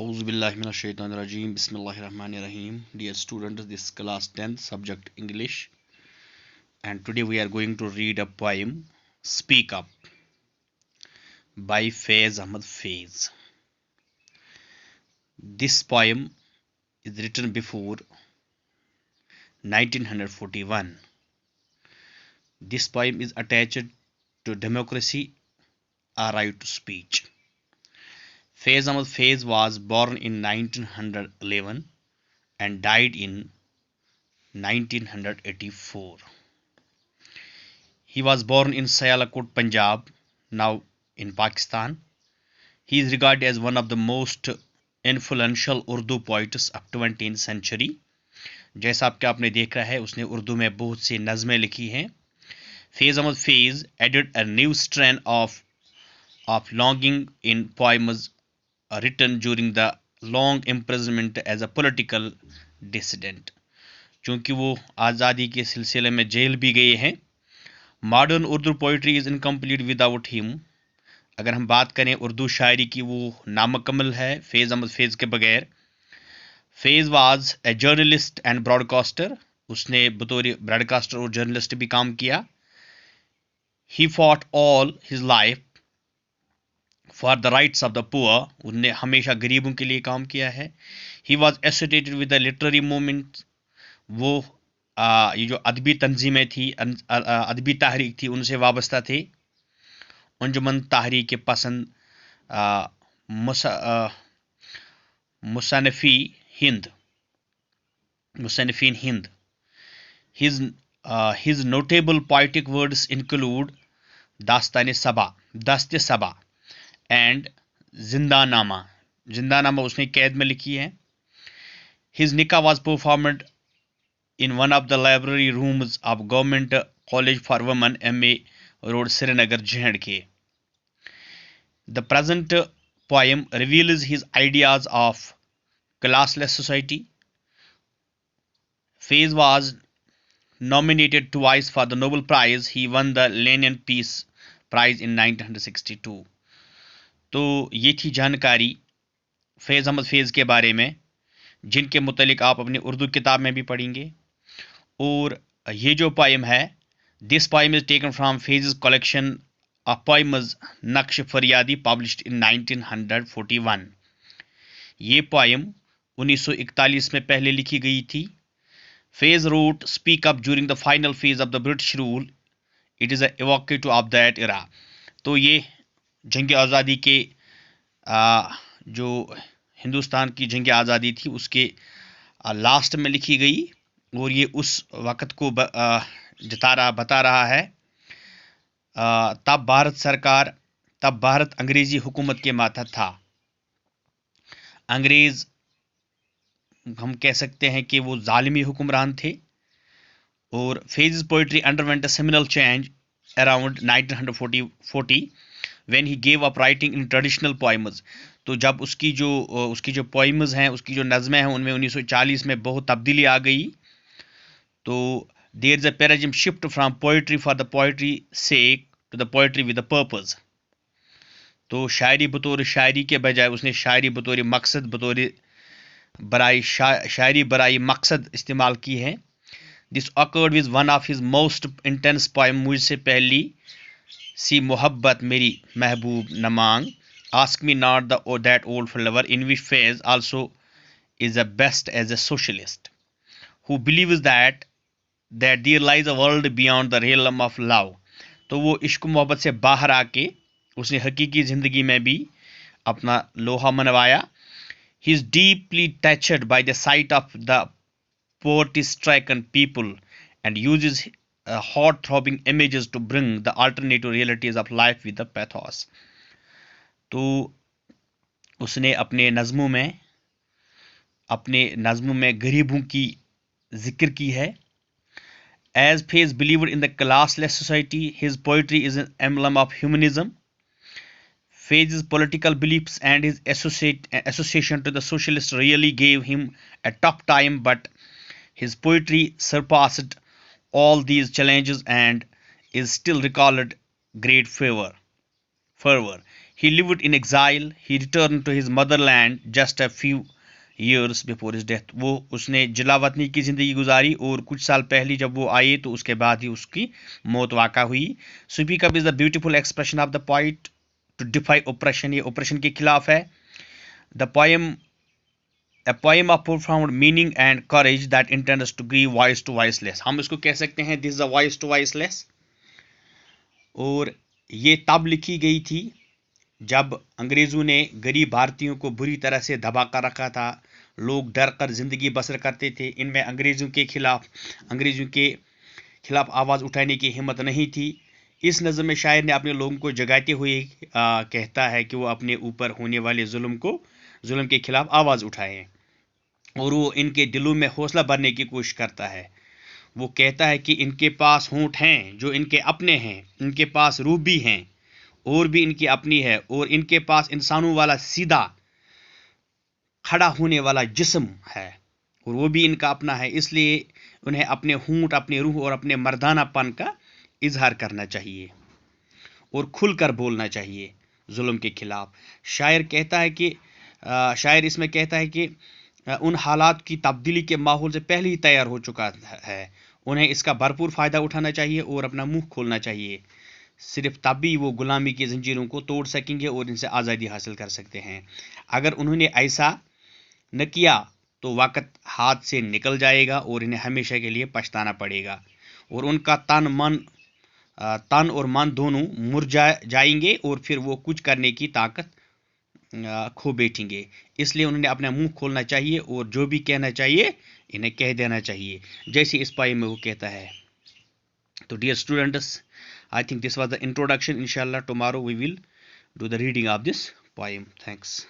Auzubillahiminash-shaytanir-rajim. Bismillahir-rahmanir-rahim. Dear students, this is class 10th subject English, and today we are going to read a poem Speak Up by Faiz Ahmad Faiz. This poem is written before 1941. This poem is attached to democracy, a right to speech. Faiz Ahmad Faiz was born in 1911 and died in 1984. He was born in Sialkot, Punjab, now in Pakistan. He is regarded as one of the most influential Urdu poets of 20th century. जैसा आपके आपने देखा है उसने उर्दू में बहुत सी नज़में लिखी हैं. Faiz Ahmad Faiz added a new strain of longing in poems written during the long imprisonment as a political dissident. चूँकि वो आज़ादी के सिलसिले में जेल भी गए हैं. Modern Urdu poetry is incomplete without him. अगर हम बात करें उर्दू शायरी की, वो नामुकम्मल है फैज़ अहमद फैज़ के बगैर. Faiz was a journalist and broadcaster. उसने बतौर ब्रॉडकास्टर और जर्नलिस्ट भी काम किया. He fought all his life for the rights of the poor. उन्होंने हमेशा गरीबों के लिए काम किया है. He was associated with the literary movement. वो ये जो अदबी तंजीमें थी, अदबी तहरीक थी, उनसे वाबस्ता थे. अंजुमन तहरीक पसंद, मुसन्निफीन Hind. His notable poetic words include दास्तान सबा and जिंदानामा. जिंदानामा उसने कैद में लिखी है. His nikah was performed in one of the library rooms of Government College for Women, MA Road, Srinagar, J&K. The present poem reveals his ideas of classless society. Faiz was nominated twice for the Nobel Prize. He won the Lenin Peace Prize in 1962. तो ये थी जानकारी फैज़ अहमद फैज़ के बारे में, जिनके मुतालिक आप अपनी उर्दू किताब में भी पढ़ेंगे. और ये जो पोएम है, this poem is taken from Faiz collection of poems नक्श फरियादी पब्लिश्ड इन 1941. ये पोएम 1941 में पहले लिखी गई थी. Faiz wrote speak up during the final phase of the British rule. It is evocative of that era. तो ये जंग आज़ादी के जो हिंदुस्तान की जंग आज़ादी थी उसके लास्ट में लिखी गई, और ये उस वक़्त को बता रहा है. तब भारत अंग्रेज़ी हुकूमत के मातहत था. अंग्रेज़ हम कह सकते हैं कि वो ज़ालिमी हुक्मरान थे. और Faiz poetry underwent a similar change around 1940 when he gave up writing in traditional poems. तो जब उसकी जो पोइम्स हैं, उसकी जो नज़में हैं, उनमें 1940 में बहुत तब्दीली आ गई. तो there is a paradigm shift from poetry for the poetry sake to the poetry with the purpose. तो शायरी बतौर शायरी के बजाय उसने शायरी बतौर मकसद, शायरी बराई मकसद इस्तेमाल की है. This accord with one of his most intense poem मुझसे पहली सी मोहब्बत मेरी महबूब न मांग, ask me not that old flavour, in which phase also is a best as a socialist who believes that there lies a world beyond the realm of love. तो वो इश्क मोहब्बत से बाहर आके उसने हकीकी ज़िंदगी में भी अपना लोहा मनवाया. He is deeply touched by the sight of the poverty-stricken people and uses heart-throbbing images to bring the alternative realities of life with the pathos. तो उसने अपने नज़मों में गरीबों की जिक्र की है. As Faiz believed in the classless society, his poetry is an emblem of humanism. Faiz's political beliefs and his association to the socialists really gave him a tough time, but his poetry surpassed all these challenges and is still recalled great fervor. He lived in exile. He returned to his motherland just a few years before his death. वो उसने जलावतनी की ज़िंदगी गुजारी और कुछ साल पहले जब वो आए तो उसके बाद ही उसकी मौत वाक़ा हुई. Speak up is the beautiful expression of the poet to defy oppression. ये oppression के खिलाफ है. The poem a poem of profound meaning and courage that intends to give voice to voiceless. हम इसको कह सकते हैं this is a voice to voiceless. और ये तब लिखी गई थी जब अंग्रेज़ों ने गरीब भारतीयों को बुरी तरह से दबा कर रखा था. लोग डर कर ज़िंदगी बसर करते थे. इनमें अंग्रेज़ों के खिलाफ आवाज़ उठाने की हिम्मत नहीं थी. इस नज़म में शायर ने अपने लोगों को जगाते हुए कहता है कि वो अपने ऊपर होने वाले जुल्म के खिलाफ आवाज़ उठाएं और वो इनके दिलों में हौसला भरने की कोशिश करता है. वो कहता है कि इनके पास होंठ हैं जो इनके अपने हैं, इनके पास रूह भी हैं और भी इनकी अपनी है, और इनके पास इंसानों वाला सीधा खड़ा होने वाला जिस्म है और वो भी इनका अपना है. इसलिए उन्हें अपने होंठ, अपने रूह और अपने मर्दानापन का इजहार करना चाहिए और खुलकर बोलना चाहिए जुल्म के खिलाफ. शायर इसमें कहता है कि उन हालात की तब्दीली के माहौल से पहले ही तैयार हो चुका है. उन्हें इसका भरपूर फ़ायदा उठाना चाहिए और अपना मुंह खोलना चाहिए. सिर्फ तभी वो गुलामी की जंजीरों को तोड़ सकेंगे और इनसे आज़ादी हासिल कर सकते हैं. अगर उन्होंने ऐसा न किया तो वक़्त हाथ से निकल जाएगा और इन्हें हमेशा के लिए पछताना पड़ेगा और उनका तन और मन दोनों मुरझा जाएंगे और फिर वो कुछ करने की ताकत खो बैठेंगे. इसलिए उन्हें अपना मुंह खोलना चाहिए और जो भी कहना चाहिए इन्हें कह देना चाहिए, जैसे इस पोएम में वो कहता है. तो dear students, I think this was the introduction. Inshallah tomorrow we will do the reading of this poem. Thanks.